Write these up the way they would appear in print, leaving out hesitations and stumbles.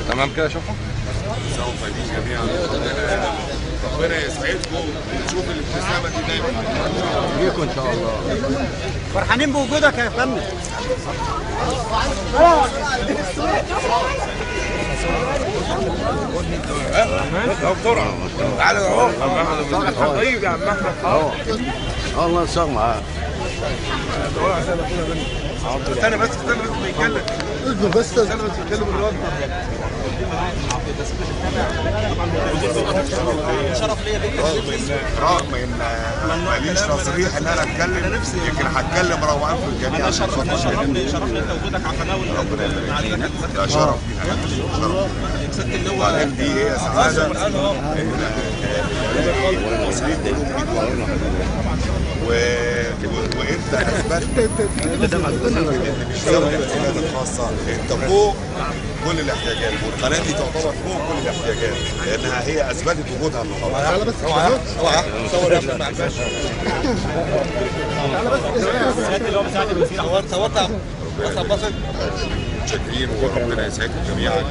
تمام كده شوفوا. سوف طيبين جميعا. ربنا يسعدكم ونشوف الابتسامه دي دايما بيكم ان شاء الله. فرحانين بوجودك يا فندم. بسرعه تعالى اهو. طيب يا عم احمد. الله يسلمك معاك. استنى بس بيتكلم. اذنه بس. استنى بس بيتكلم الواد. رغم ان ماليش تصريح ان انا اتكلم، لكن هتكلم روعان في الجميع. شرفنا انت وجودك على القناه. ربنا يبارك فيك. ده شرف لينا. وبعدين دي هي سعاده ان المصريين كلهم وانت اثبتت ان مش ذوي الاحتياجات الخاصه، انت فوق كل الاحتياجات، والقناه دي تعتبر فوق كل الاحتياجات لانها هي اثبتت وجودها النهارده. تعالى بس اوعى صور يا ابني مع الباشا. صورت بسط. متشكرين وربنا يسعدكم جميعا.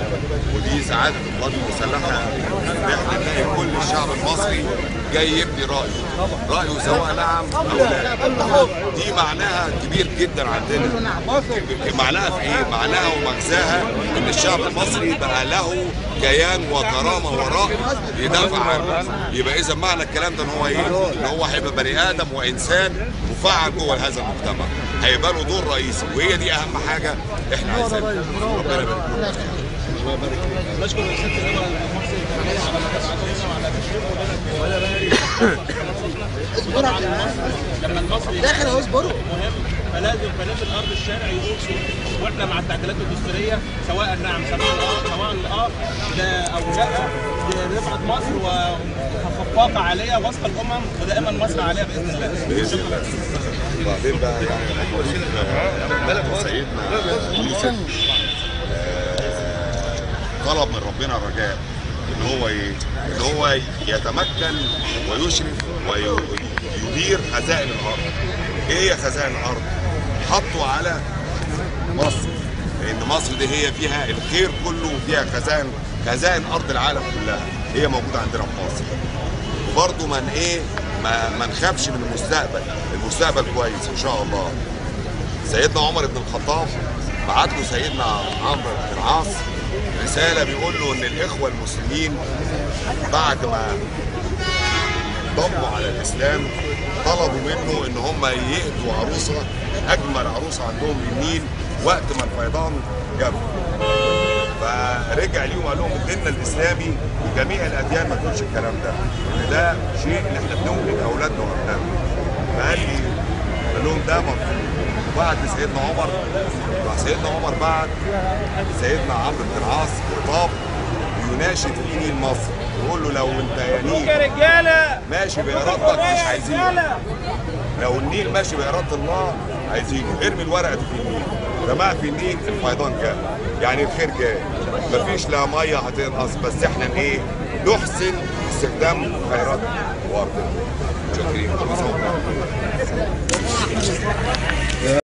ودي سعاده القوات المسلحه ان احنا نلاقي كل الشعب المصري جاي يبدي رايه سواء نعم او لا. دي معناها كبير جدا عندنا. معناها في ايه؟ معناها ومغزاها ان الشعب المصري بقى له كيان وكرامه وراء يدافع عنه. يبقى اذا معنى الكلام ده ان هو ايه؟ ان هو هيبقى بني ادم وانسان مفعل جوه هذا المجتمع، هيبقى له دور رئيسي، وهي دي اهم حاجه احنا عايزينها. ربنا يبارك فيك. نشكر الست اللواء لما المصري داخل اهو اصبروا مهم، فلازم بنات الارض الشارع يقول صوت. واحنا مع التعديلات الدستوريه سواء نعم سواء ده او لا، لرفعه مصر وخفاقه عاليه وسط الامم، ودائما مصر عاليه باذن الله. باذن الله. وبعدين بقى يعني سيدنا يوسف طلب من ربنا رجاء ان هو يتمكن ويشرف ويدير خزائن الارض. ايه هي خزائن الارض؟ حطوا على مصر، لان مصر دي هي فيها الخير كله، وفيها خزائن ارض العالم كلها هي موجوده عندنا في مصر. وبرضه ما نخافش من المستقبل كويس ان شاء الله. سيدنا عمر بن الخطاب بعت له سيدنا عمرو بن العاص رساله بيقول له ان الاخوه المسلمين بعد ما ضموا على الاسلام طلبوا منه ان هم يهدوا عروسه، اجمل عروسه عندهم للنيل وقت ما الفيضان جاب. فرجع ليهم قال لهم الدين الاسلامي وجميع الاديان ما تقولش الكلام ده، ان ده شيء ان احنا بنولد اولادنا وابنائنا. قال لهم ده مرفوض. بعت لسيدنا عمر، سيدنا عمر بعت سيدنا عمرو بن العاص خطاب يناشد فيه نيل مصر، يقول له لو انت يا نيل ماشي بارادتك مش عايزينه، لو النيل ماشي باراده الله عايزينه، ارمي الورقه في النيل. رماها في النيل الفيضان جاء، يعني الخير جاي، مفيش لا ميه هتنقص، بس احنا نحسن استخدام خيرات وارضنا. شكرا.